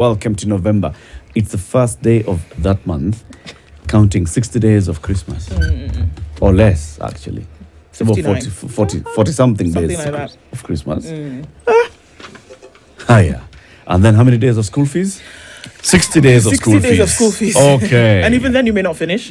Welcome to November. It's the first day of that month, counting 60 days of Christmas. Or less, actually. It's about 40 something days like of Christmas. Yeah. And then how many days of school fees? 60 days of school fees. 60 days of school fees. Okay. And even then you may not finish.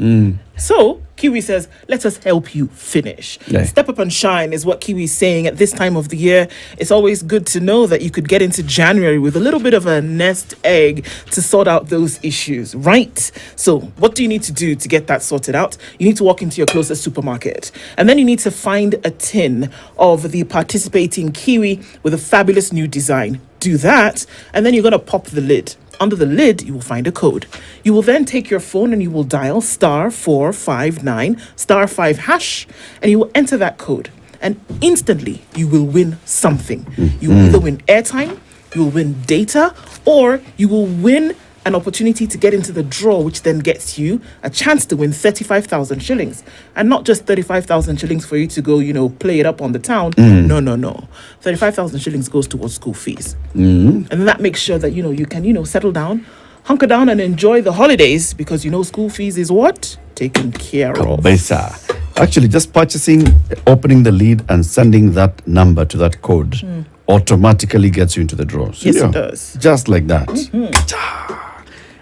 So Kiwi says, let us help you finish. Yeah. Step up and shine is what Kiwi is saying at this time of the year. It's always good to know that you could get into January with a little bit of a nest egg to sort out those issues, right? So what do you need to do to get that sorted out? You need to walk into your closest supermarket. And then you need to find a tin of the participating Kiwi with a fabulous new design. Do that, and then you're going to pop the lid. Under the lid, you will find a code. You will then take your phone and you will dial *459 *5#, and you will enter that code. And instantly, you will win something. You will either win airtime, you will win data, or you will win an opportunity to get into the draw, which then gets you a chance to win 35,000 shillings. And not just 35,000 shillings for you to go, play it up on the town. No. 35,000 shillings goes towards school fees. And that makes sure that, you can, settle down, hunker down and enjoy the holidays because, school fees is what? Taken care of. Actually, just purchasing, opening the lead and sending that number to that code automatically gets you into the draw. So, yes, it does. Just like that.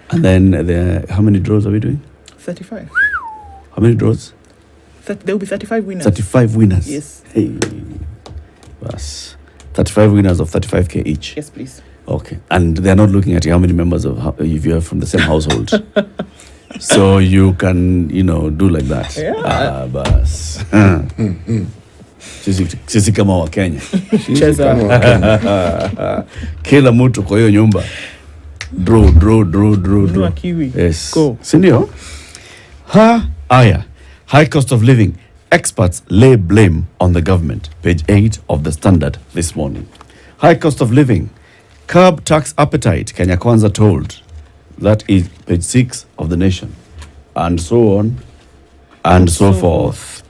And then how many draws are we doing? 35. How many draws? There will be 35 winners. 35 winners. Yes. Hey. Bas. 35 winners of 35k each. Yes, please. Okay. And they're not looking at you, how many members if you're from the same household. So you can, do like that. Yeah. Bas. Sisi kama wa Kenya. Kila mtu kwa hiyo nyumba. Draw. Kiwi. Yes. Go. Sindio? High cost of living. Experts lay blame on the government. Page 8 of the Standard this morning. High cost of living. Curb tax appetite. Kenya Kwanza told. That is page 6 of the Nation. And so on and so forth.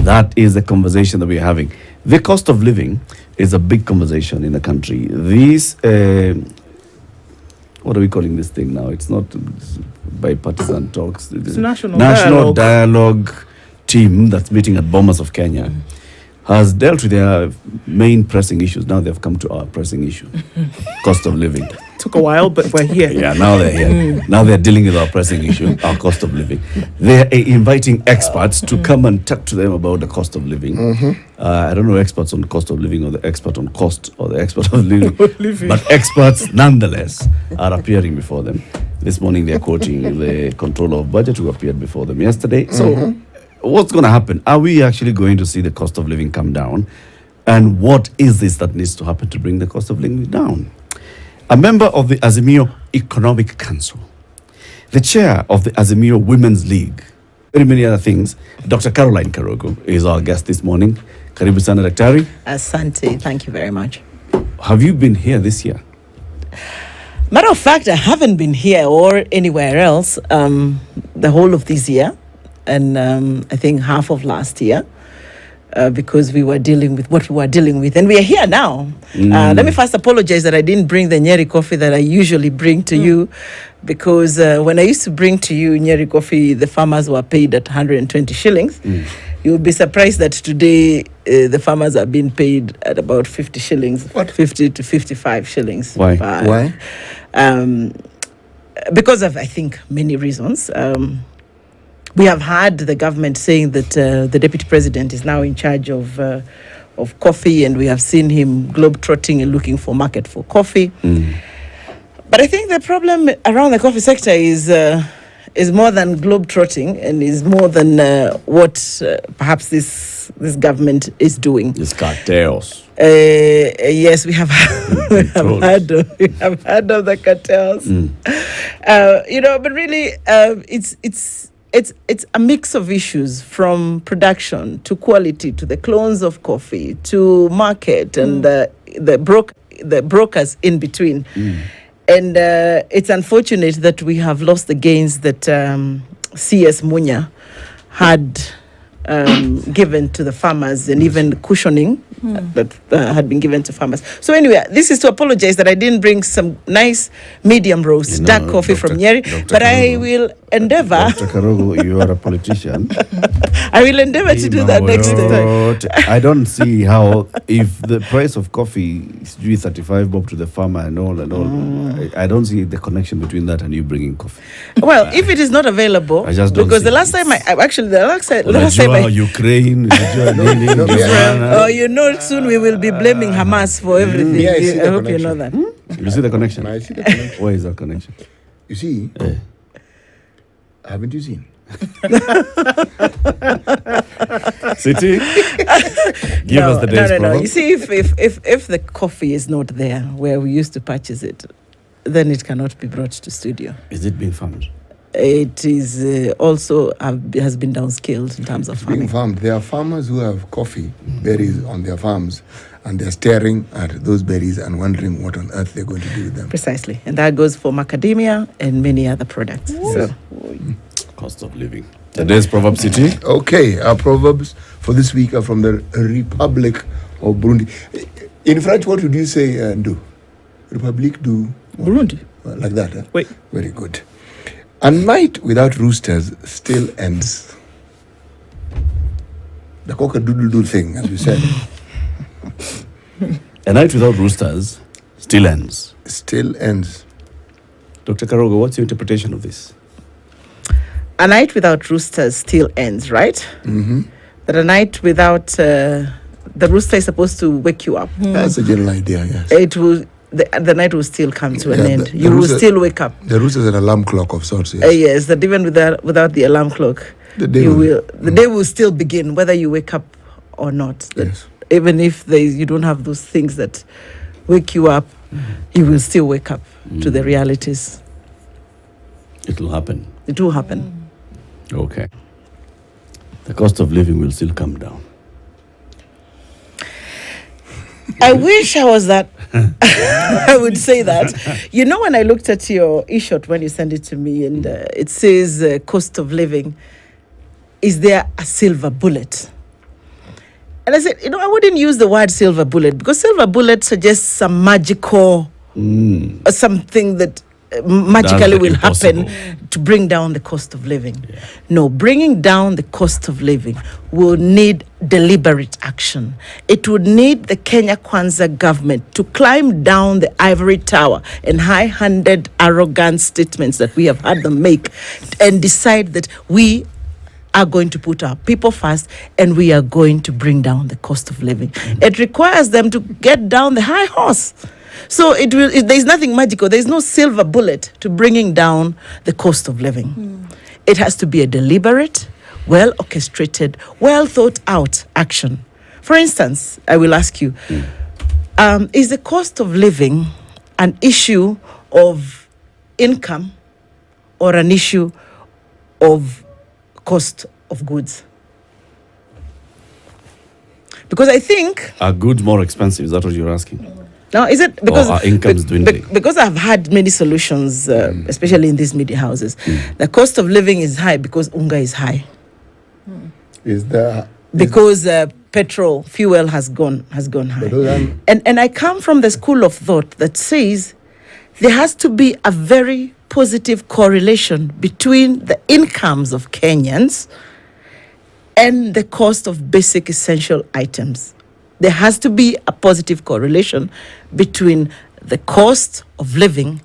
That is the conversation that we're having. The cost of living is a big conversation in the country. This what are we calling this thing now? It's not bipartisan talks. It's national dialogue team that's meeting at Bomas of Kenya has dealt with their main pressing issues. Now they've come to our pressing issue, cost of living. Took a while, but we're here. Yeah, now they're here. Now they're dealing with our pressing issue, our cost of living. They're inviting experts to come and talk to them about the cost of living. I don't know experts on cost of living or the expert on cost or the expert of living. But experts nonetheless are appearing before them. This morning they're quoting the controller of budget who appeared before them yesterday. So what's going to happen? Are we actually going to see the cost of living come down? And what is this that needs to happen to bring the cost of living down? A member of the Azimio Economic Council, the chair of the Azimio Women's League, very many other things. Dr. Caroline Karugu is our guest this morning. Karibu sana daktari. Asante, thank you very much. Have you been here this year? Matter of fact, I haven't been here or anywhere else the whole of this year, and I think half of last year. Because we were dealing with what we were dealing with. And we are here now. Let me first apologize that I didn't bring the Nyeri coffee that I usually bring to you. Because when I used to bring to you Nyeri coffee, the farmers were paid at 120 shillings. You would be surprised that today the farmers are being paid at about 50 shillings. What? 50 to 55 shillings. Why? Why? Because of, I think, many reasons. We have had the government saying that the deputy president is now in charge of coffee, and we have seen him globetrotting and looking for market for coffee. But I think the problem around the coffee sector is more than globetrotting, and is more than what perhaps this government is doing. It's cartels. Yes, we have heard of the cartels. But really, it's a mix of issues, from production to quality to the clones of coffee to market and the brokers in between. And it's unfortunate that we have lost the gains that CS Munya had given to the farmers, and even cushioning that had been given to farmers. So anyway, this is to apologize that I didn't bring some nice medium roast dark coffee from Nyeri, but I will endeavor. Dr. Karugu, you are a politician. I will endeavor to do that next time. I don't see how, if the price of coffee is due 35 bob to the farmer and all, I don't see the connection between that and you bringing coffee. Well, if it is not available, I just don't because see the last it. time the last time I Ukraine, you know, soon we will be blaming Hamas for everything. Yeah, I see I the hope you know connection. that. You see the connection? I see the connection. Where is that connection? You see, Eh. haven't you seen? City? Give us the day's no. proverb. You see, if the coffee is not there where we used to purchase it, then it cannot be brought to studio. Is it being farmed? It is also has been downscaled in terms of Being farming. farmed. There are farmers who have coffee berries on their farms, and they're staring at those berries and wondering what on earth they're going to do with them. Precisely, and that goes for macadamia and many other products. So, Cost of living. Today's proverb, City. Okay, our proverbs for this week are from the Republic of Burundi. In French, what would you say, do? Republique du... Burundi. Like that, huh? Wait. Very good. A night without roosters still ends. The cock-a-doodle-doo thing, as we said, A night without roosters still ends. still ends. Dr. Karugu, what's your interpretation of this? a night without roosters still ends, right? Mm-hmm. That a night without the rooster is supposed to wake you up. That's a general idea, yes. It will. The night will still come to an Yeah, end. the You will rooster- still wake up. The rooster is an alarm clock of sorts, yes. Yes, that even without the alarm clock, The day you will- will. The day will still begin, whether you wake up or not. That Yes. Even if you don't have those things that wake you up, you will still wake up to the realities. It will happen. It will happen. Okay. The cost of living will still come down. I wish I was that. I would say that. You know, when I looked at your e-shot when you sent it to me, and it says cost of living, is there a silver bullet? And I said, I wouldn't use the word silver bullet, because silver bullet suggests some magical, something that magically That's will happen impossible. to bring down the cost of living. No, bringing down the cost of living will need deliberate action. It would need the Kenya Kwanza government to climb down the ivory tower and high-handed, arrogant statements that we have had them make and decide that we are going to put our people first and we are going to bring down the cost of living. It requires them to get down the high horse. So there's nothing magical. There's no silver bullet to bringing down the cost of living. It has to be a deliberate, well orchestrated, well thought out action. For instance, I will ask you, is the cost of living an issue of income or an issue of cost of goods? Because I think... Are goods more expensive? Is that what you're asking? Now, is it because our income's dwindling? Because I've had many solutions, especially in these media houses. The cost of living is high because unga is high. Is there... Because petrol, fuel has gone high. But those are- And I come from the school of thought that says there has to be a very positive correlation between the incomes of Kenyans and the cost of basic essential items. There has to be a positive correlation between the cost of living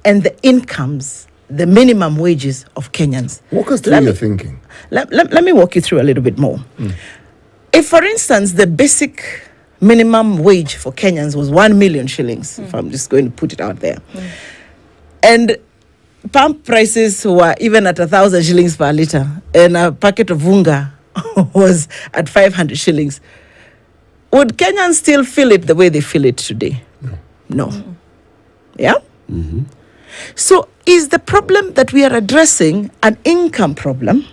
and the incomes, the minimum wages of Kenyans. Walk us through Let your me- thinking. Let me walk you through a little bit more. If, for instance, the basic minimum wage for Kenyans was 1 million shillings, if I'm just going to put it out there, and pump prices were even at 1,000 shillings per litre, and a packet of unga was at 500 shillings, would Kenyans still feel it the way they feel it today? No. Yeah? So is the problem that we are addressing an income problem,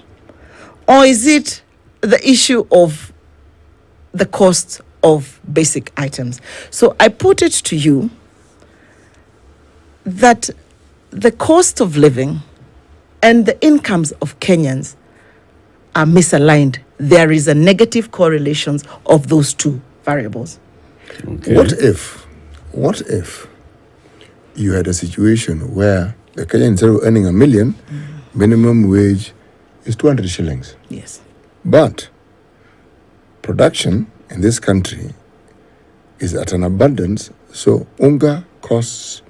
or is it the issue of the cost of basic items? So I put it to you that the cost of living and the incomes of Kenyans are misaligned. There is a negative correlation of those two variables. Okay. What if you had a situation where the Kenyan, instead of earning $1 million, minimum wage is 200 shillings? Yes. But production in this country is at an abundance, so unga costs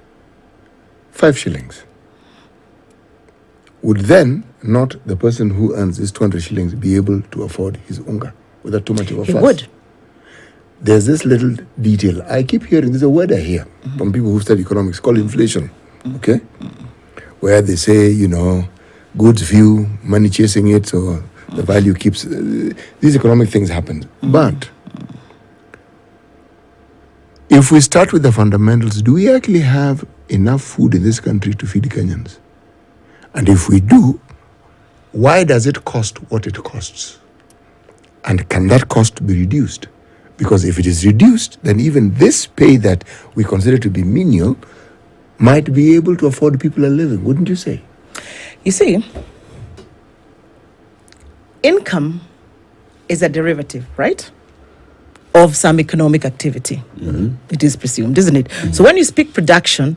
5 shillings. Would then not the person who earns this 200 shillings be able to afford his unga without too much of a He fuss? would. There's this little detail. I keep hearing, there's a word I hear from people who study economics called inflation, okay? Where they say, goods view, money chasing it, so the value keeps... these economic things happen. But if we start with the fundamentals, do we actually have enough food in this country to feed Kenyans? And if we do, why does it cost what it costs? And can that cost be reduced? Because if it is reduced, then even this pay that we consider to be menial might be able to afford people a living, wouldn't you say? You see, income is a derivative, right, of some economic activity. It is presumed, isn't it? So when you speak production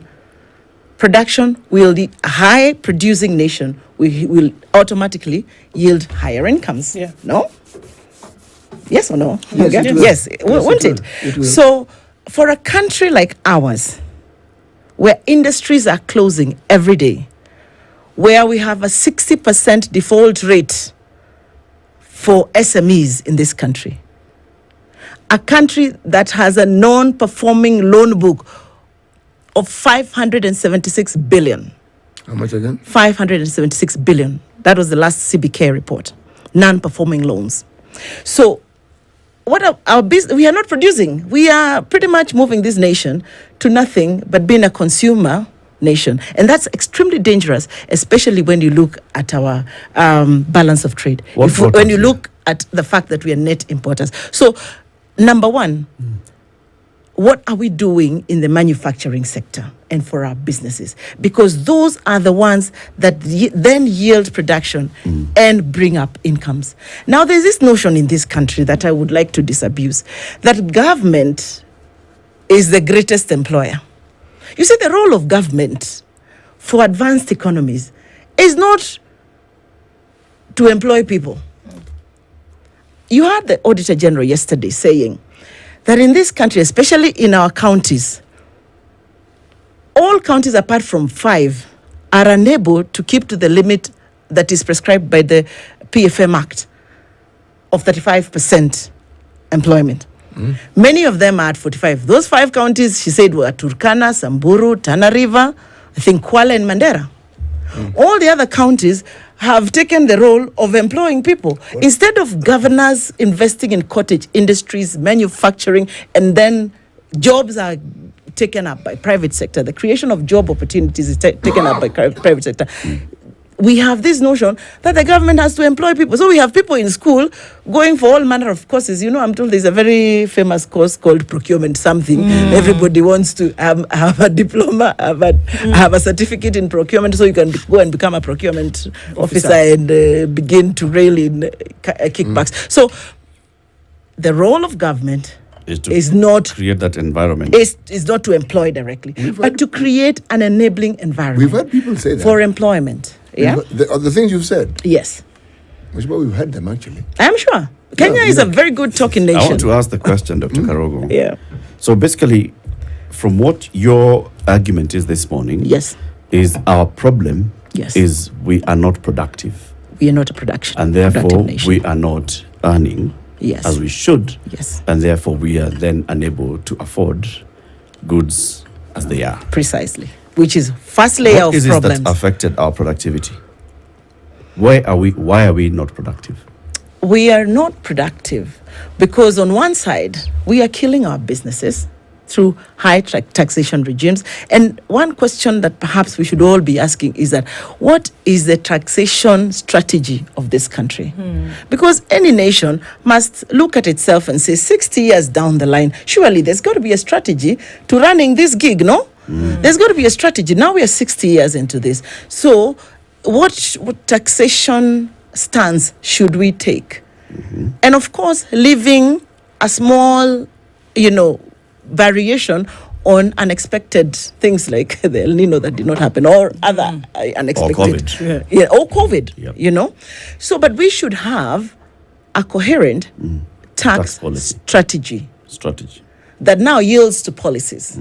will, the high producing nation will automatically yield higher incomes. Yeah. No? Yes or no? Yes, Okay. it will. Yes, Yes, won't it it? will. It will. So for a country like ours, where industries are closing every day, where we have a 60% default rate for SMEs in this country, a country that has a non-performing loan book of 576 billion. How much again? 576 billion. That was the last CBK report. Non-performing loans. So what our business, we are not producing. We are pretty much moving this nation to nothing but being a consumer nation. And that's extremely dangerous, especially when you look at our balance of trade. When you look at the fact that we are net importers. So, number one, what are we doing in the manufacturing sector and for our businesses? Because those are the ones that then yield production and bring up incomes. Now, there's this notion in this country that I would like to disabuse, that government is the greatest employer. You see, the role of government for advanced economies is not to employ people. You heard the Auditor General yesterday saying that in this country, especially in our counties, all counties apart from 5 are unable to keep to the limit that is prescribed by the PFM Act of 35% employment. Many of them are at 45. Those 5 counties, she said, were Turkana, Samburu, Tana River, I think Kuala and Mandera. All the other counties have taken the role of employing people. Instead of governors investing in cottage industries, manufacturing, and then jobs are taken up by private sector. The creation of job opportunities is taken up by private sector. We have this notion that the government has to employ people. So we have people in school going for all manner of courses. I'm told there's a very famous course called procurement something. Everybody wants to have a diploma, have a certificate in procurement, so you can go and become a procurement officer and begin to rail in kickbacks. So the role of government is not create that environment. Is not to employ directly, but to create an enabling environment. We've had people say that. For employment. Yeah. The things you've said. Yes. Which, but we've heard them actually. I'm sure. Kenya is a very good talking nation. I want to ask the question, Dr. Karugu. Yeah. So basically, from what your argument is this morning, Yes. is our problem Yes. is we are not productive. We are not a production. And therefore, productive nation. we are not earning Yes. as we should. Yes. And therefore, we are then unable to afford goods as they are. Precisely. Which is first layer What of is it problems. that affected our productivity? Why are we not productive? We are not productive because on one side, we are killing our businesses through high taxation regimes. And one question that perhaps we should all be asking is that what is the taxation strategy of this country? Because any nation must look at itself and say 60 years down the line, surely there's got to be a strategy to running this gig, no? There's got to be a strategy. Now we are 60 years into this. So what taxation stance should we take? And of course, leaving a small variation on unexpected things like the El Nino that did not happen, or other unexpected. Or COVID. Or COVID, Yep. So, but we should have a coherent tax policy. strategy Strategy. that now yields to policies.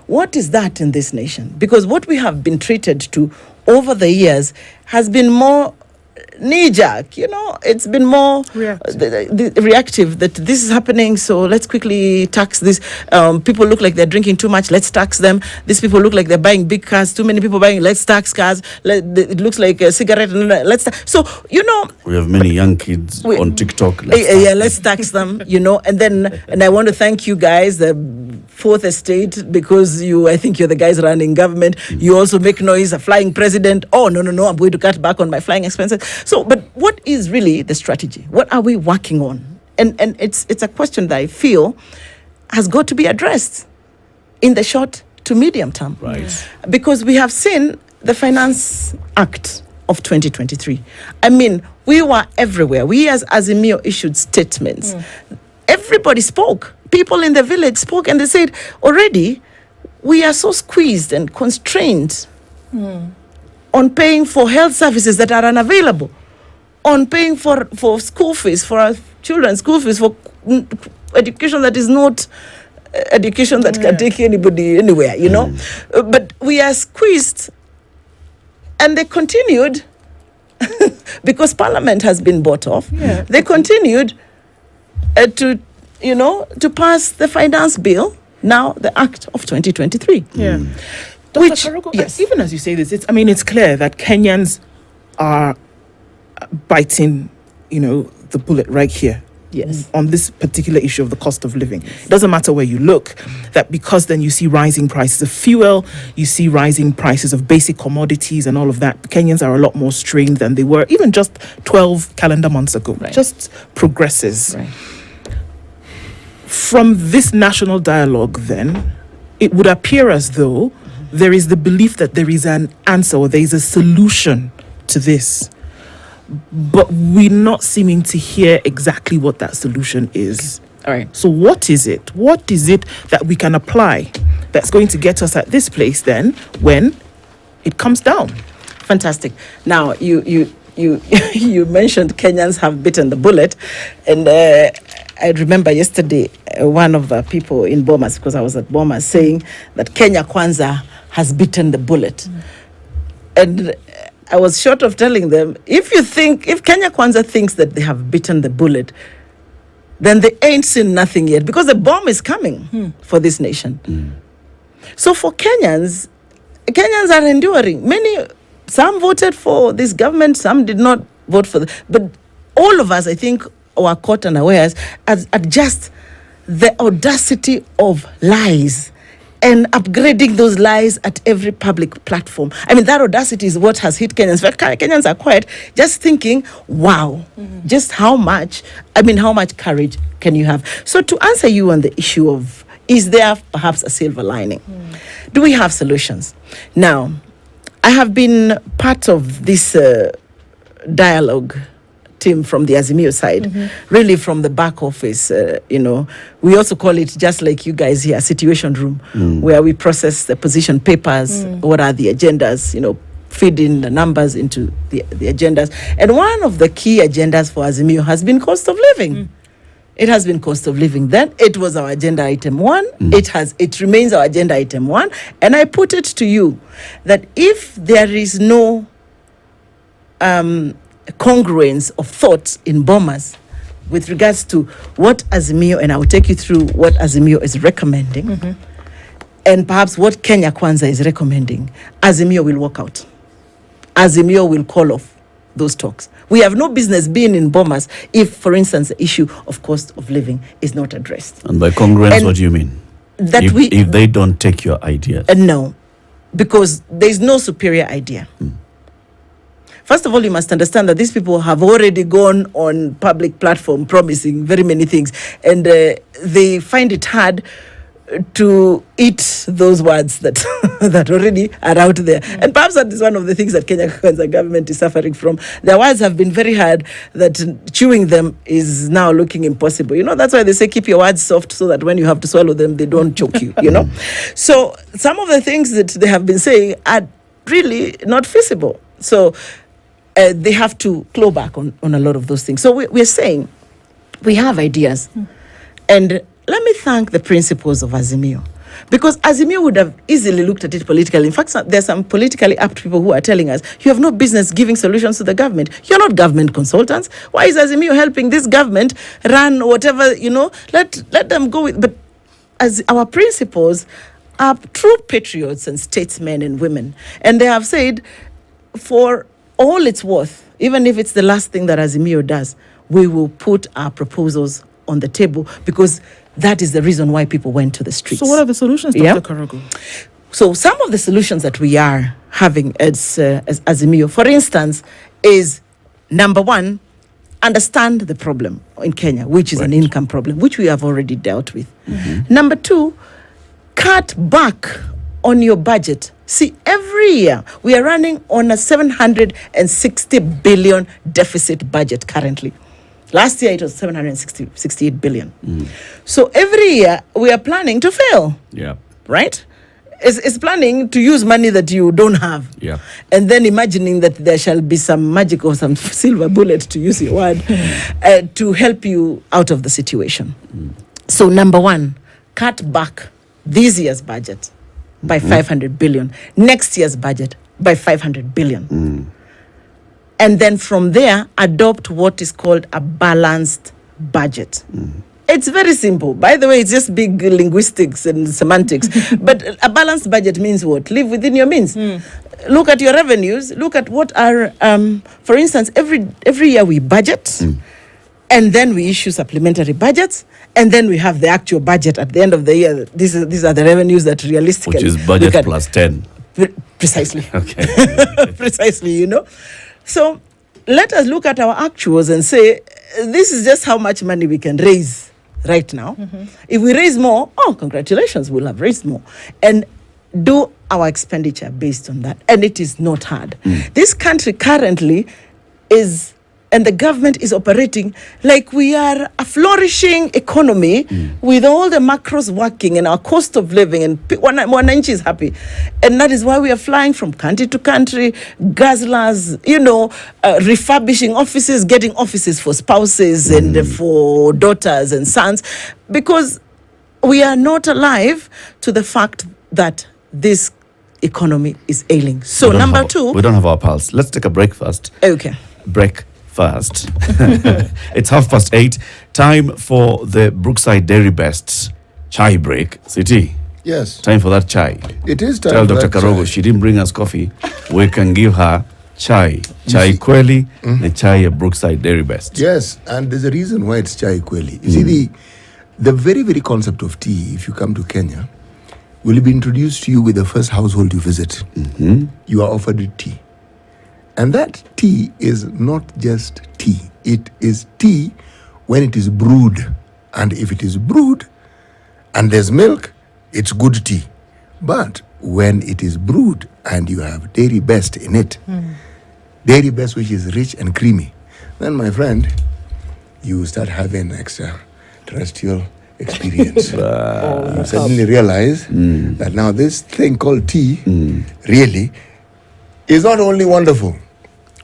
What is that in this nation? Because what we have been treated to over the years has been more knee-jerk, it's been more reactive, that this is happening, so let's quickly tax this. People look like they're drinking too much, let's tax them. These people look like they're buying big cars, too many people buying, let's tax cars. It looks like a cigarette, let's tax. So, we have many young kids on TikTok. Let's tax them, and I want to thank you guys, the Fourth Estate, because I think you're the guys running government. You also make noise, a flying president. Oh, no, I'm going to cut back on my flying expenses. So, but what is really the strategy? What are we working on? And it's a question that I feel has got to be addressed in the short to medium term. Right. Because we have seen the Finance Act of 2023. I mean, we were everywhere. We as Azimio issued statements. Everybody spoke. People in the village spoke, and they said, already, we are so squeezed and constrained on paying for health services that are unavailable, on paying for school fees, for our children's school fees, for education that is not education that can take anybody anywhere, But we are squeezed, and they continued, because Parliament has been bought off, they continued to pass the finance bill, now the Act of 2023. Dr. Karugu, yes. Even as you say this, it's clear that Kenyans are biting, the bullet right here. Yes. On this particular issue of the cost of living. It doesn't matter where you look, that because then you see rising prices of fuel, you see rising prices of basic commodities and all of that. Kenyans are a lot more strained than they were even just 12 calendar months ago. Right. Just progresses. Right. From this national dialogue, then, it would appear as though there is the belief that there is an answer or there is a solution to this. But we're not seeming to hear exactly what that solution is. All right. So what is it? What is it that we can apply that's going to get us at this place then when it comes down? Fantastic. Now, you mentioned Kenyans have bitten the bullet, and I remember yesterday one of the people in Bomas, because I was at Bomas, saying that Kenya Kwanza has bitten the bullet. And I was short of telling them, if Kenya Kwanza thinks that they have bitten the bullet, then they ain't seen nothing yet, because the bomb is coming for this nation. So for Kenyans are enduring. Some voted for this government, some did not vote for but all of us, I think, were caught unawares at just the audacity of lies and upgrading those lies at every public platform. I mean, that audacity is what has hit Kenyans. Kenyans are quiet, just thinking, wow, just how much courage can you have? So to answer you on the issue of, is there perhaps a silver lining? Do we have solutions? Now, I have been part of this dialogue team from the Azimio side, really from the back office. We also call it, just like you guys here, situation room, where we process the position papers, what are the agendas, feed in the numbers into the agendas. And one of the key agendas for Azimio has been cost of living. It has been cost of living. Then it was our agenda item 1. It remains our agenda item 1. And I put it to you that if there is no congruence of thoughts in Bomas with regards to what Azimio, and I will take you through what Azimio is recommending, and perhaps what Kenya Kwanza is recommending, Azimio will walk out. Azimio will call off those talks. We have no business being in Bomas if, for instance, the issue of cost of living is not addressed. And by congruence, what do you mean? That if they don't take your ideas? No, because there is no superior idea. First of all, you must understand that these people have already gone on public platform promising very many things, and they find it hard to eat those words that that already are out there. And perhaps that is one of the things that Kenya Kwanza government is suffering from. Their words have been very hard, that chewing them is now looking impossible. That's why they say keep your words soft, so that when you have to swallow them, they don't choke you, So some of the things that they have been saying are really not feasible. So they have to claw back on a lot of those things. So we're saying we have ideas. And let me thank the principles of Azimio, because Azimio would have easily looked at it politically. In fact, there's some politically apt people who are telling us, you have no business giving solutions to the government. You're not government consultants. Why is Azimio helping this government run whatever, let them go with. But as our principles are true patriots and statesmen and women. And they have said, for all it's worth, even if it's the last thing that Azimio does, we will put our proposals on the table, because that is the reason why people went to the streets. So what are the solutions, Dr. Karugu? So some of the solutions that we are having as Azimio, for instance, is number one, understand the problem in Kenya, which is an income problem, which we have already dealt with. Number two, cut back on your budget. See, every year we are running on a 760 billion deficit budget currently. Last year it was 768 billion. So every year we are planning to fail. Yeah. Right? It's planning to use money that you don't have. Yeah. And then imagining that there shall be some magic or some silver bullet, to use your word, to help you out of the situation. So number one, cut back this year's budget by 500 billion. Next year's budget by 500 billion. And then from there, adopt what is called a balanced budget. It's very simple. By the way, it's just big linguistics and semantics. But a balanced budget means what? Live within your means. Look at your revenues. Look at what are, for instance, every year we budget, and then we issue supplementary budgets, and then we have the actual budget at the end of the year. These are the revenues that realistically... Which is budget plus 10. Precisely. Okay. Precisely, So let us look at our actuals and say, this is just how much money we can raise right now. If we raise more, congratulations, we'll have raised more. And do our expenditure based on that. And it is not hard. This country currently is, and the government is operating like we are a flourishing economy with all the macros working and our cost of living, and Wananchi is happy. And that is why we are flying from country to country, guzzlers, refurbishing offices, getting offices for spouses and for daughters and sons, because we are not alive to the fact that this economy is ailing. So number two... We don't have our pulse. Let's take a break first. Okay. Break first. It's 8:30. Time for the Brookside Dairy Best chai break. City. Yes. Time for that chai. It is time Tell for Dr. that Karugu chai. she didn't bring us coffee. We can give her chai. Chai kweli, the chai at Brookside Dairy Best. Yes, and there's a reason why it's chai kweli. You see, the very, very concept of tea, if you come to Kenya, will be introduced to you with the first household you visit. You are offered tea. And that tea is not just tea. It is tea when it is brewed. And if it is brewed and there's milk, it's good tea. But when it is brewed and you have Dairy Best in it, Dairy Best which is rich and creamy, then my friend, you start having extra terrestrial experience. You suddenly realize that now this thing called tea really is not only wonderful,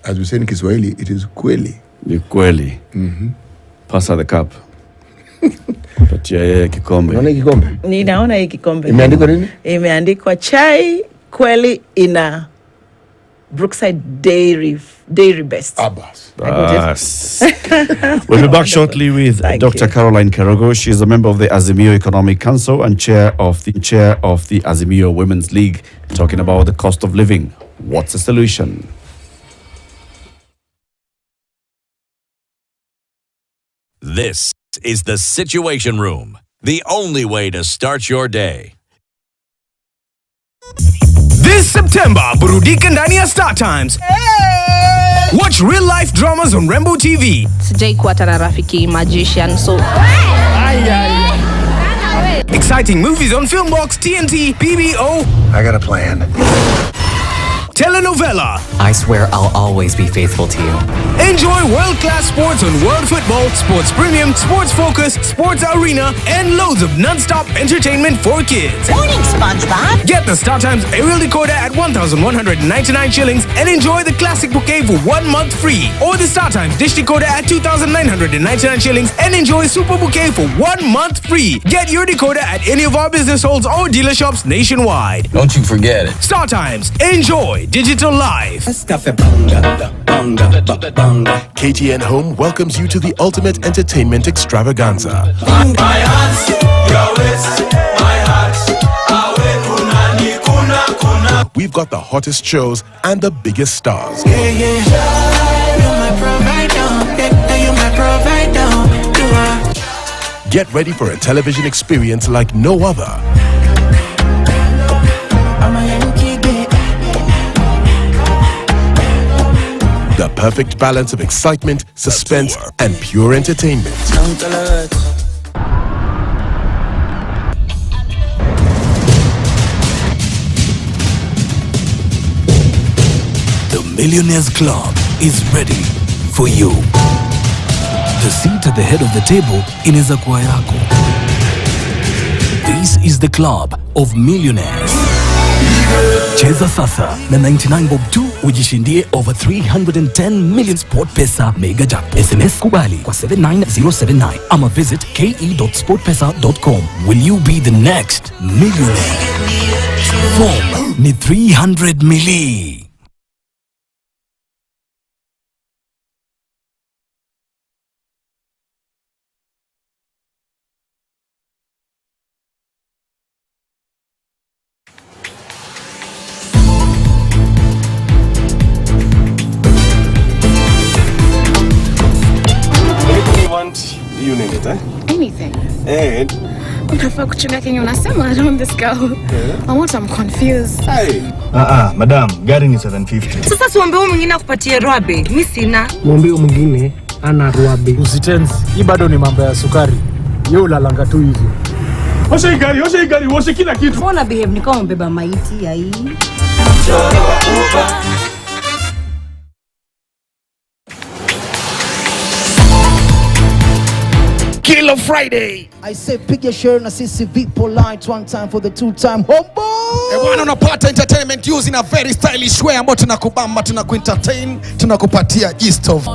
as we say in Kiswahili, it is kweli. Ni kweli. Pass her the cup. Patia yeye kikombe. Unaona hii kikombe? Ninaona hii kikombe. Imeandikwa nini? Imeandikwa chai kweli ina Brookside Dairy Best. Abbas. Yes. We'll be back shortly with Thank Dr. you. Caroline Karugu. She's a member of the Azimio Economic Council and chair of the Azimio Women's League, talking about the cost of living. What's the solution? This is the Situation Room, the only way to start your day. This September, burudika ndani ya Star Times. Watch real life dramas on Rainbow TV. Sijai kuwa hata na rafiki magician, so Exciting movies on Filmbox, TNT, PBO, I got a plan. telenovela. I swear I'll always be faithful to you. Enjoy world-class sports on World Football, Sports Premium, Sports Focus, Sports Arena, and loads of non-stop entertainment for kids. Morning, SpongeBob. Get the StarTimes aerial decoder at 1,199 shillings and enjoy the classic bouquet for 1 month free. Or the StarTimes dish decoder at 2,999 shillings and enjoy super bouquet for 1 month free. Get your decoder at any of our business halls or dealer shops nationwide. Don't you forget it. StarTimes. Enjoy digital life. KTN Home welcomes you to the ultimate entertainment extravaganza. We've got the hottest shows and the biggest stars. Get ready for a television experience like no other. The perfect balance of excitement, suspense, and pure entertainment. The Millionaires Club is ready for you. The seat at the head of the table inaweza kuwa yako. This is the club of millionaires. Cheza sasa na 99 bob 2 ujishindie over 310 million sport pesa mega jackpot. SMS kubali kwa 79079 ama visit ke.sportpesa.com. Will you be the next millionaire? Form ni 300 milli. You name it, eh? Anything. And Unafaa kuchunga Kenya unasema around this girl. I'm confused. hey, Madam, gari ni 750. Sasa tuambie mwingine akupatie rwabe. Mimi sina. Mwambie mwingine ana rwabe. Usitense. Hii bado ni mambo ya sukari. Yeye ulalanga tu hivyo. osha gari, osha kila kitu. Mbona behave ni kama mbeba maiti ya hii? Kilo Friday. I say piga share na sisi vipo light one time for the two-time homeboy. Bwana unapata entertainment using a very stylish way ambao tunakubamba, tunakuentertain, tunakupatia gist of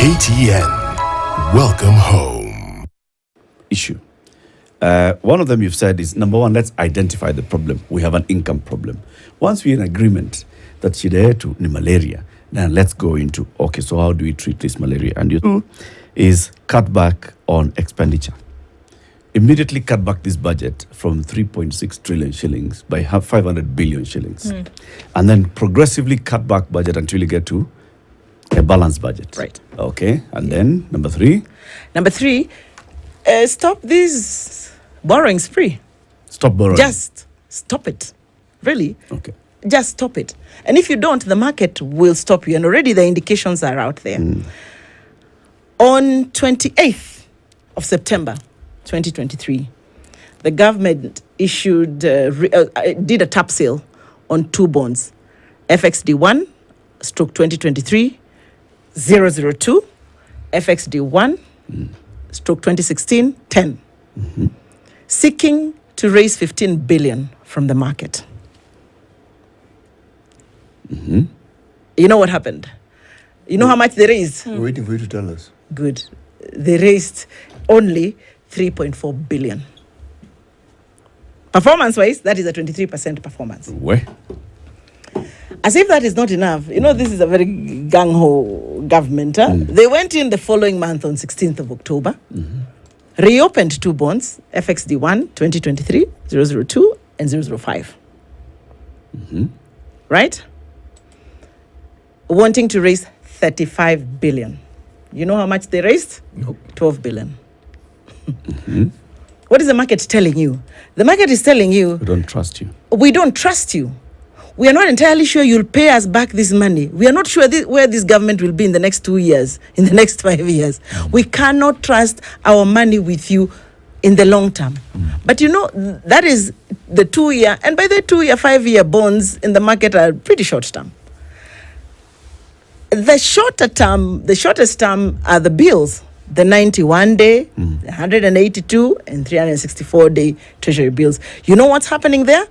KTN, welcome home. Issue. One of them you've said is, number one, let's identify the problem. We have an income problem. Once we're in agreement that shida yetu ni malaria, then let's go into, okay, so how do we treat this malaria? And you two is cut back on expenditure. Immediately cut back this budget from 3.6 trillion shillings by 500 billion shillings. And then progressively cut back budget until you get to a balanced budget. Right. Okay. And then number three. Number three, stop this borrowing spree. Stop borrowing. Just stop it. Really. Okay. Just stop it. And if you don't, the market will stop you. And already the indications are out there. On 28th of September, 2023, the government issued, did a tap sale on 2 bonds, FXD1, stroke 2023, 002, FXD1, stroke 2016, 10, seeking to raise 15 billion from the market. You know what happened? You know how much they raised? We're waiting for you to tell us. Good. They raised only 3.4 billion. Performance-wise, that is a 23% performance. Where? As if that is not enough. You know, this is a very gung-ho government. Huh? They went in the following month on 16th of October, reopened 2 bonds, FXD1, 2023, 002, and 005. Right? Wanting to raise 35 billion. You know how much they raised? Nope. 12 billion. What is the market telling you? The market is telling you, We don't trust you. we don't trust you. We are not entirely sure you'll pay us back this money. We are not sure where this government will be in the next 2 years, in the next 5 years. We cannot trust our money with you in the long term. But that is the 2 year, and by the 2 year, 5 year bonds in the market are pretty short term. The shortest term are the bills, the 91 day, the 182 and 364 day treasury bills. You know what's happening there?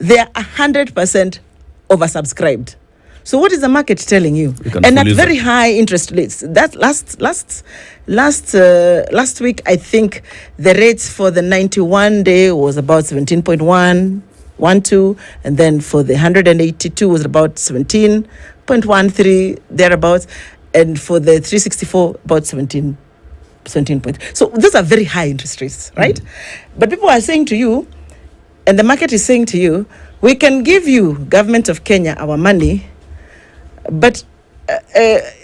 They are 100% oversubscribed. So what is the market telling you? And at very high interest rates. That last week, I think the rates for the 91 day was about 17.112, and then for the 182 was about 17.13 thereabouts, and for the 364 about 17 point. So those are very high interest rates, right? But people are saying to you, and the market is saying to you, we can give you, government of Kenya, our money, but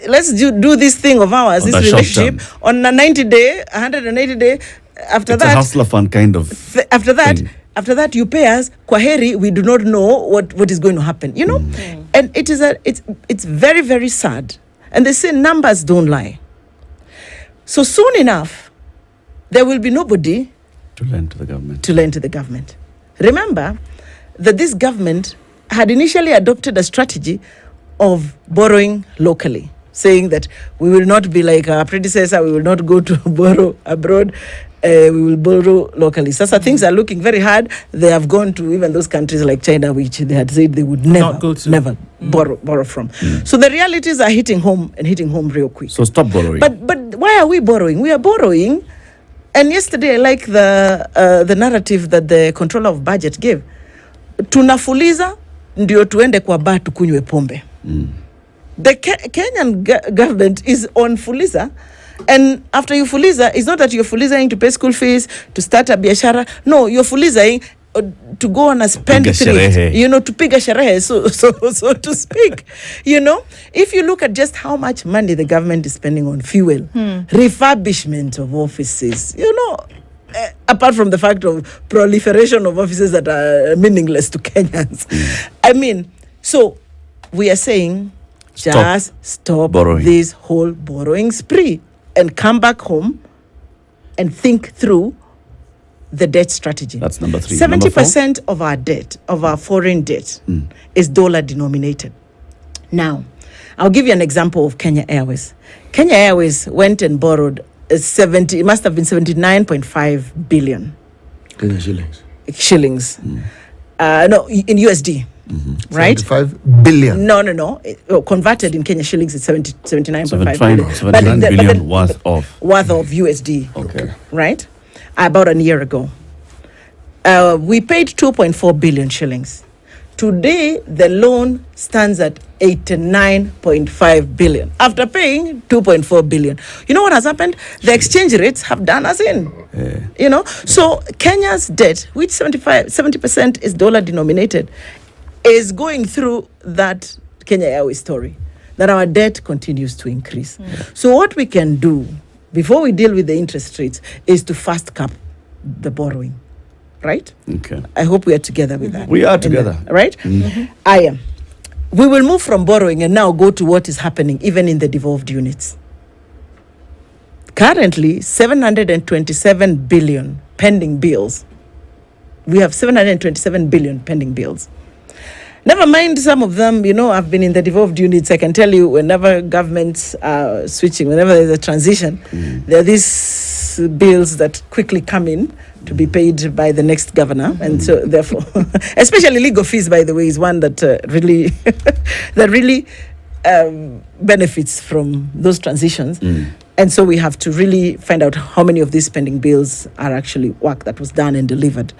let's do this thing of ours, this relationship, on a 90-day, 180-day. After it's that, a hustler fund kind of after that, thing. After that, you pay us. Kwaheri, we do not know what is going to happen. And it's very, very sad. And they say numbers don't lie. So soon enough, there will be nobody to lend to the government. Remember that this government had initially adopted a strategy of borrowing locally, saying that we will not be like our predecessor, we will not go to borrow abroad, we will borrow locally. So things are looking very hard. They have gone to even those countries like China, which they had said they would never borrow from. So the realities are hitting home real quick. So stop borrowing. But why are we borrowing? We are borrowing. And yesterday, I like the narrative that the controller of budget gave. Tuna Fuliza ndio tuende kwa bar tukunywe pombe. The Kenyan government is on Fuliza, and after you Fuliza, it's not that you're Fulizaing to pay school fees, to start a biashara. No, you're Fulizaing to go on a spend thrift, to piga sherehe, so to speak. If you look at just how much money the government is spending on fuel, refurbishment of offices, apart from the fact of proliferation of offices that are meaningless to Kenyans. I mean, so we are saying, just stop this whole borrowing spree and come back home and think through the debt strategy. That's number 3. 70% of our debt, of our foreign debt, is dollar denominated. Now, I'll give you an example of Kenya Airways. Kenya Airways went and borrowed it must have been 79.5 billion. Kenya shillings. No, in USD. Right? 75 billion. No. Converted in Kenya shillings, it's 79.5 billion. 79 billion worth of USD. Okay. Right? About a year ago. We paid 2.4 billion shillings. Today, the loan stands at 89.5 billion. After paying 2.4 billion. You know what has happened? The exchange rates have done us in. So Kenya's debt, which 70% is dollar denominated, is going through that Kenya Airways story, that our debt continues to increase. So what we can do before we deal with the interest rates is to fast cap the borrowing. Right? Okay. I hope we are together with that. We are together. Right? I am. We will move from borrowing and now go to what is happening even in the devolved units. Currently, 727 billion pending bills. We have 727 billion pending bills. Never mind some of them, I've been in the devolved units. I can tell you whenever governments are switching, whenever there's a transition, there are these bills that quickly come in to be paid by the next governor. And so therefore, especially legal fees, by the way, is one that really benefits from those transitions. And so we have to really find out how many of these spending bills are actually work that was done and delivered.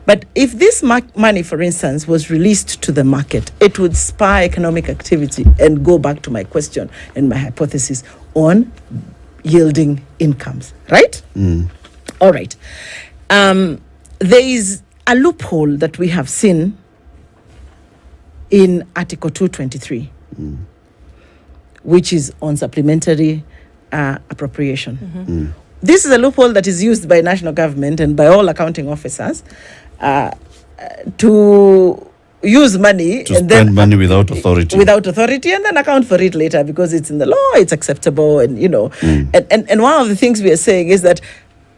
But if this money, for instance, was released to the market, it would spur economic activity and go back to my question and my hypothesis on yielding incomes, right? All right. There is a loophole that we have seen in Article 223, which is on supplementary appropriation. this is a loophole that is used by national government and by all accounting officers to use money To and spend then money without authority. without authority, and then account for it later because it's in the law, it's acceptable, and and one of the things we are saying is that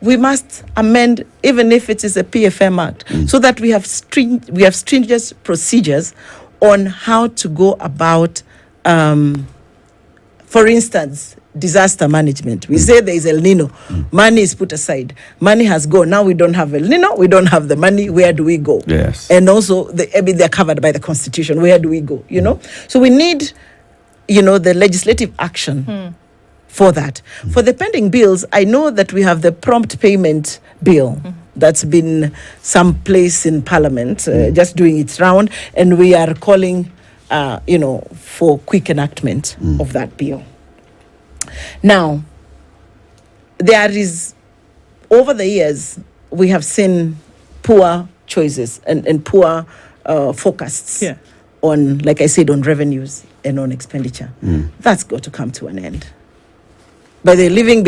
we must amend, even if it is a PFM Act, so that we have stringent procedures on how to go about, for instance, disaster management. We say there is El Nino, money is put aside, money has gone. Now we don't have El Nino, we don't have the money. Where do we go? Yes. And also, they're covered by the Constitution. Where do we go? So we need, the legislative action. For that. For the pending bills, I know that we have the prompt payment bill that's been someplace in Parliament, just doing its round, and we are calling, for quick enactment of that bill. Now, there is, over the years, we have seen poor choices and poor forecasts on, like I said, on revenues and on expenditure. That's got to come to an end. But the living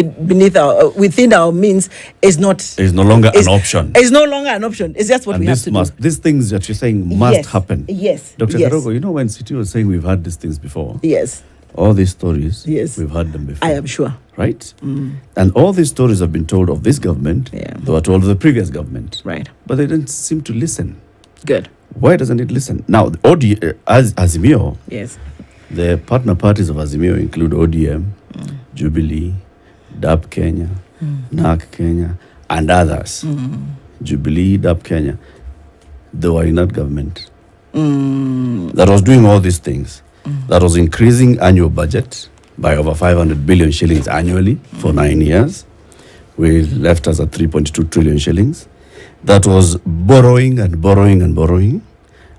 within our means is no longer an option. It's no longer an option. It's just what we have to do. These things that you're saying must happen. Yes. Dr. Karugu, when City was saying we've had these things before. Yes. All these stories, yes, we've heard them before. I am sure. Right? And all these stories have been told of this government. They were told of the previous government. Right. But they didn't seem to listen. Good. Why doesn't it listen? Now, Azimio, yes, the partner parties of Azimio include ODM, Jubilee, DAP Kenya, NAC Kenya, and others. Jubilee, DAP Kenya, they were in that government that was doing all these things. That was increasing annual budget by over 500 billion shillings annually for 9 years. We left us at 3.2 trillion shillings. That was borrowing and borrowing and borrowing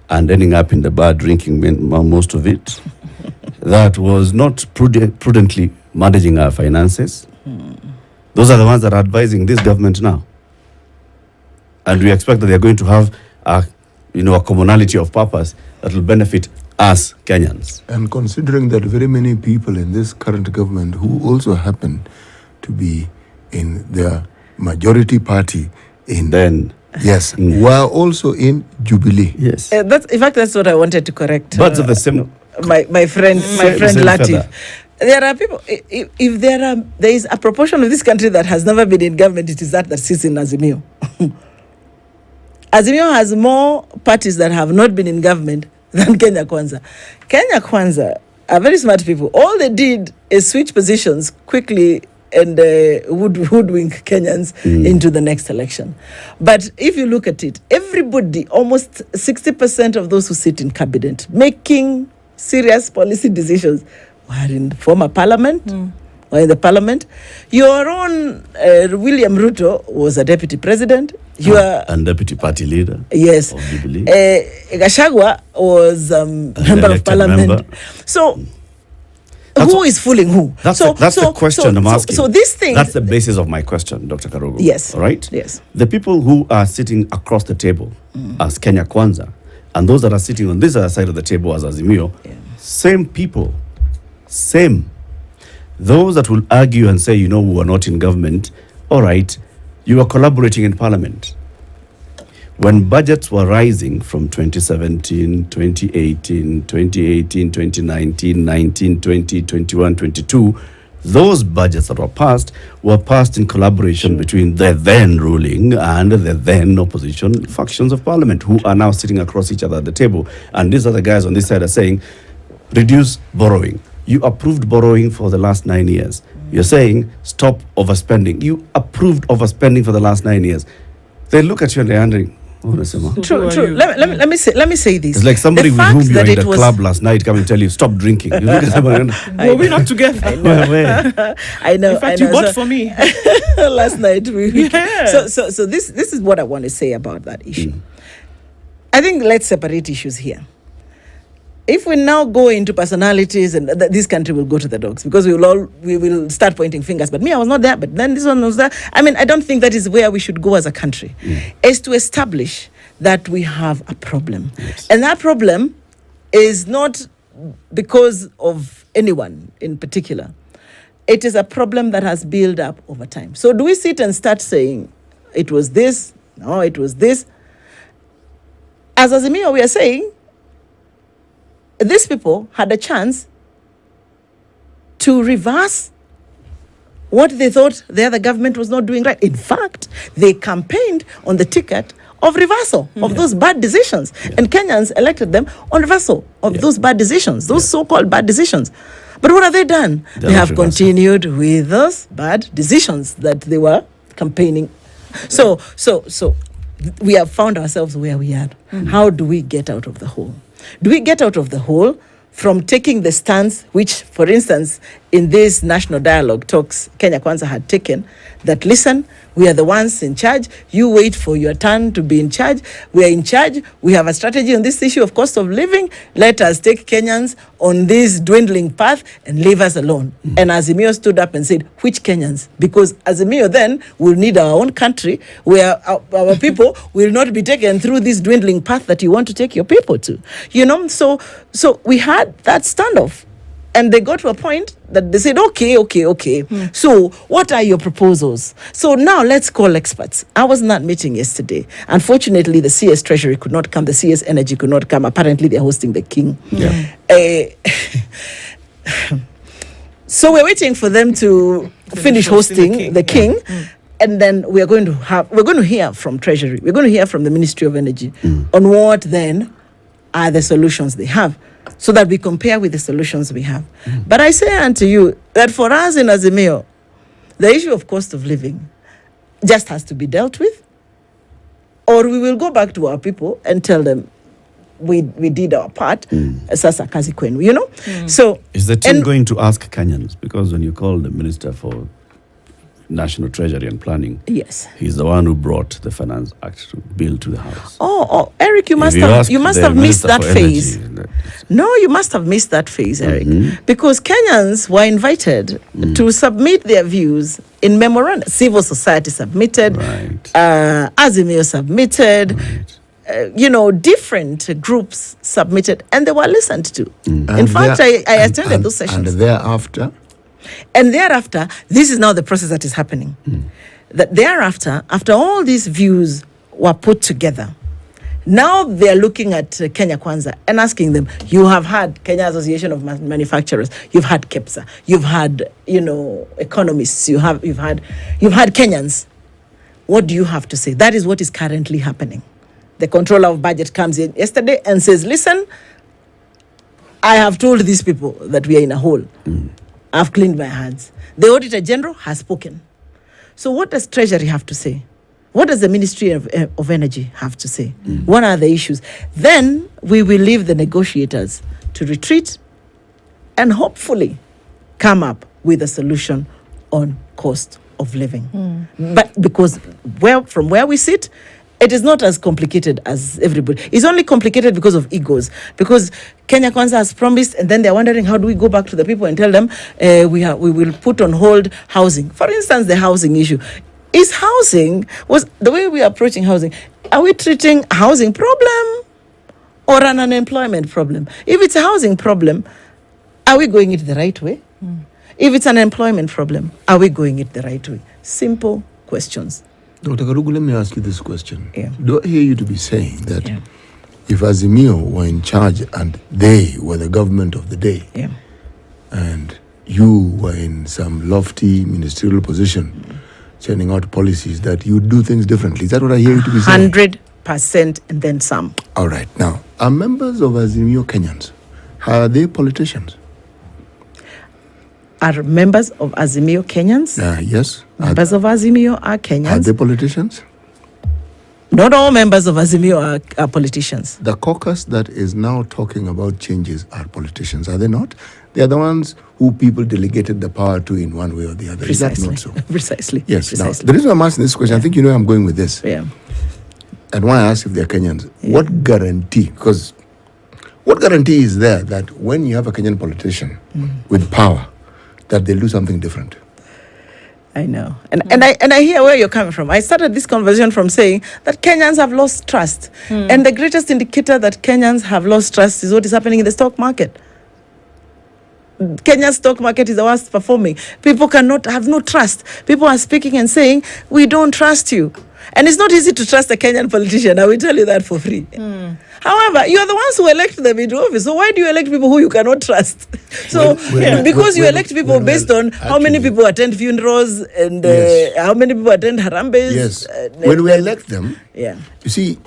and ending up in the bar drinking most of it. That was not prudently managing our finances. Those are the ones that are advising this government now. And we expect that they're going to have a commonality of purpose that will benefit us Kenyans. And considering that very many people in this current government who also happen to be in the majority party were also in Jubilee. Yes. That's what I wanted to correct. Birds of the same. My friend Latif. There are people. If there is a proportion of this country that has never been in government, it is that sits in Azimio. Azimio has more parties that have not been in government than Kenya Kwanza. Kenya Kwanza are very smart people. All they did is switch positions quickly and hoodwink Kenyans into the next election. But if you look at it, everybody, almost 60% of those who sit in cabinet, making serious policy decisions, were in former parliament, or in the parliament. Your own William Ruto was a deputy president. And deputy party leader. Yes. Gachagua was member of parliament. So, who is fooling who? That's the question I'm asking. So this thing. That's the basis of my question, Dr. Karugu. Yes. All right? Yes. The people who are sitting across the table as Kenya Kwanza, and those that are sitting on this other side of the table as Azimio, same people. Same. Those that will argue and say, we are not in government, all right, you are collaborating in parliament. When budgets were rising from 2017, 2018, 2019, 19, 20, 21, 22, those budgets that were passed in collaboration between the then ruling and the then opposition factions of parliament, who are now sitting across each other at the table. And these are the guys on this side are saying, reduce borrowing. You approved borrowing for the last 9 years. You're saying, stop overspending. You approved overspending for the last 9 years. They look at you and they're wondering, True. Let me say this. It's like somebody with whom you were in the club last night come and tell you, stop drinking. You look at somebody and were we not together? I know. In fact, you bought for me. Last night. So this is what I want to say about that issue. I think let's separate issues here. If we now go into personalities, and this country will go to the dogs, because we will start pointing fingers. But me, I was not there. But then this one was there. I mean, I don't think that is where we should go as a country. Is to establish that we have a problem, and that problem is not because of anyone in particular. it is a problem that has built up over time. So do we sit and start saying, it was this, no, it was this? As Azimio, we are saying, these people had a chance to reverse what they thought the other government was not doing right. In fact, they campaigned on the ticket of reversal of those bad decisions. And Kenyans elected them on reversal of those bad decisions, those so-called bad decisions. But what have they done? They have continued with those bad decisions that they were campaigning. So we have found ourselves where we are. How do we get out of the hole? Do we get out of the hole from taking the stance which, for instance, in this national dialogue talks Kenya Kwanza had taken, that listen, we are the ones in charge, you wait for your turn to be in charge, we are in charge, we have a strategy on this issue of cost of living, let us take Kenyans on this dwindling path and leave us alone. And Azimio stood up and said, which Kenyans? Because Azimio then will need our own country where our people will not be taken through this dwindling path that you want to take your people to. You know, so we had that standoff. And they got to a point that they said, okay. So what are your proposals? So now let's call experts. I was in that meeting yesterday. Unfortunately, the CS Treasury could not come. The CS Energy could not come. Apparently, they're hosting the King. So we're waiting for them to finish hosting the King. And then we're going to hear from Treasury. We're going to hear from the Ministry of Energy on what then are the solutions they have, so that we compare with the solutions we have. But I say unto you that for us in Azimio, the issue of cost of living just has to be dealt with, or we will go back to our people and tell them we did our part. Sasa kazi kwenu, you know? So is the team going to ask Kenyans? Because when you call the Minister for National Treasury and Planning, yes, he's the one who brought the Finance Act bill to the House. Oh, Eric, you must have missed that phase. No, you must have missed that phase, Eric, because Kenyans were invited to submit their views in memorandum. Civil society submitted, Azimio submitted. Different groups submitted, and they were listened to. In fact, I attended those sessions. And thereafter, this is now the process that is happening. That thereafter, after all these views were put together, now they're looking at Kenya Kwanza and asking them, you have had Kenya Association of Manufacturers, you've had KEPSA, you've had, economists, you've had Kenyans. What do you have to say? That is what is currently happening. The controller of budget comes in yesterday and says, listen, I have told these people that we are in a hole. I've cleaned my hands. The Auditor General has spoken. So what does Treasury have to say? What does the Ministry of Energy have to say? What are the issues? Then we will leave the negotiators to retreat and hopefully come up with a solution on cost of living. But because from where we sit, it is not as complicated as everybody. It's only complicated because of egos. Because Kenya Kwanza has promised, and then they're wondering, how do we go back to the people and tell them we will put on hold housing? For instance, the housing issue. Is housing, was the way we are approaching housing, are we treating a housing problem or an unemployment problem? If it's a housing problem, are we going it the right way? If it's an employment problem, are we going it the right way? Simple questions. Dr. Karugu, let me ask you this question. Do I hear you to be saying that if Azimio were in charge and they were the government of the day, and you were in some lofty ministerial position, sending out policies, that you do things differently? Is that what I hear you to be saying? 100% and then some. All right. Now, are members of Azimio Kenyans? Are they politicians? Are members of Azimio Kenyans? Yes. Members of Azimio are Kenyans. Are they politicians? Not all members of Azimio are politicians. The caucus that is now talking about changes are politicians, are they not? They are the ones who people delegated the power to in one way or the other. Precisely. Is that not so? Precisely. Yes. Precisely. Now, the reason I'm asking this question, I think you know where I'm going with this. And why I ask if they're Kenyans. What guarantee? Because what guarantee is there that when you have a Kenyan politician with power, that they'll do something different? I know. And I hear where you're coming from. I started this conversation from saying that Kenyans have lost trust. And the greatest indicator that Kenyans have lost trust is what is happening in the stock market. Kenya's stock market is the worst performing. People have no trust. People are speaking and saying, we don't trust you. And it's not easy to trust a Kenyan politician. I will tell you that for free. However, you are the ones who elect them into office. So why do you elect people who you cannot trust? So because you elect people based on how many people attend funerals and how many people attend harambes. Yes. When we elect them, you see,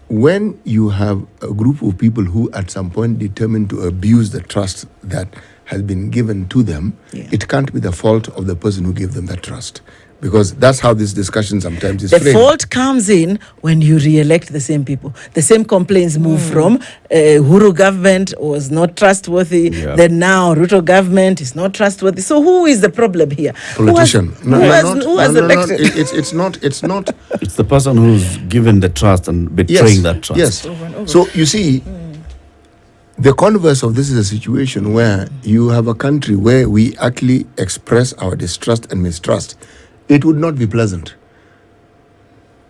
when you have a group of people who at some point determine to abuse the trust that has been given to them, it can't be the fault of the person who gave them that trust. Because that's how this discussion sometimes is framed. The fault comes in when you re-elect the same people. The same complaints move from Uhuru government was not trustworthy. Then now Ruto government is not trustworthy. So who is the problem here? Politician. Who has elected? It's not. It's the person who's given the trust and betraying that trust. Yes. So you see, the converse of this is a situation where you have a country where we actually express our distrust and mistrust. It would not be pleasant.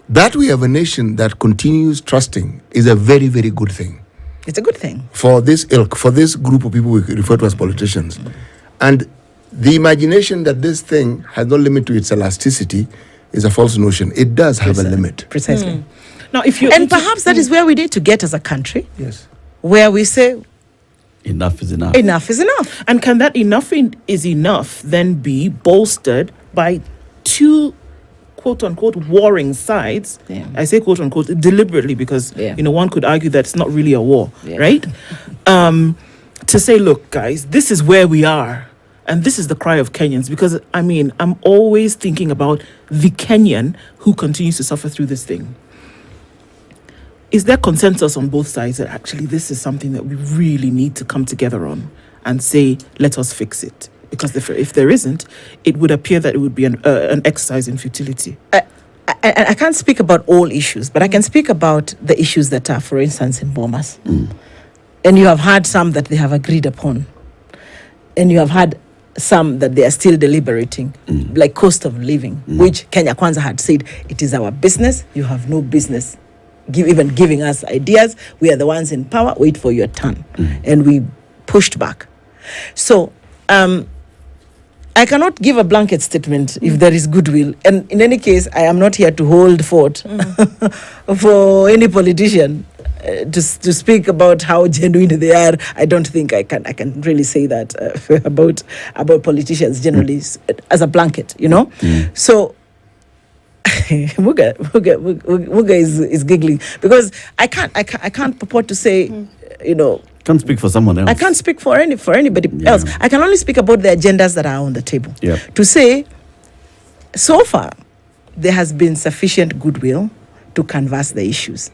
That we have a nation that continues trusting is a very, very good thing. It's a good thing. For this ilk, for this group of people we refer to as politicians. And the imagination that this thing has no limit to its elasticity is a false notion. It does have a limit. Precisely. Now, if you perhaps that is where we need to get as a country. Yes. Where we say, enough is enough. Enough is enough. And can that enough is enough then be bolstered by two quote-unquote warring sides? I say quote-unquote deliberately because one could argue that it's not really a war, right? To say, look, guys, this is where we are, and this is the cry of Kenyans. Because I'm always thinking about the Kenyan who continues to suffer through this thing. Is there consensus on both sides that actually this is something that we really need to come together on and say, let us fix it? Because if there isn't, it would appear that it would be an exercise in futility. I can't speak about all issues, but I can speak about the issues that are, for instance, in Bomas. And you have had some that they have agreed upon. And you have had some that they are still deliberating, like cost of living, which Kenya Kwanza had said, it is our business. You have no business even giving us ideas. We are the ones in power. Wait for your turn. And we pushed back. So, I cannot give a blanket statement if there is goodwill. And in any case, I am not here to hold fort for any politician to speak about how genuine they are. I don't think I can really say that about politicians generally as a blanket, So Muga is giggling because I can't purport to say, Can't speak for someone else. I can't speak for anybody else. I can only speak about the agendas that are on the table. To say, so far, there has been sufficient goodwill to canvass the issues.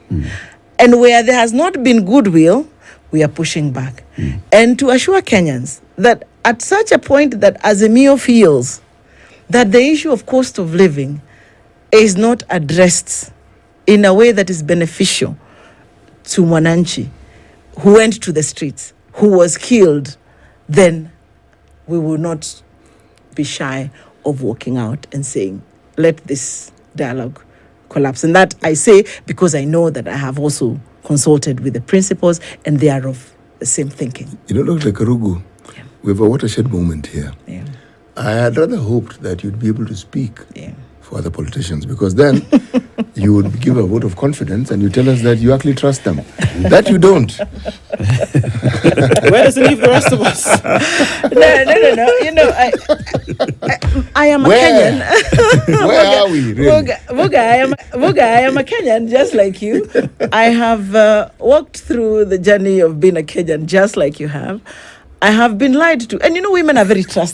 And where there has not been goodwill, we are pushing back. And to assure Kenyans that at such a point that Azimio feels that the issue of cost of living is not addressed in a way that is beneficial to Mwananchi, who went to the streets, who was killed, then we will not be shy of walking out and saying, let this dialogue collapse. And that I say because I know that I have also consulted with the principals and they are of the same thinking. Dr. Karugu, we have a watershed moment here. I had rather hoped that you'd be able to speak for other politicians, because then you would give a vote of confidence and you tell us that you actually trust them. That you don't. Where does it leave the rest of us? No. I am a Kenyan. Where are we? Really? Muga, I am a Kenyan just like you. I have walked through the journey of being a Kenyan just like you have. I have been lied to. And women are very trusting.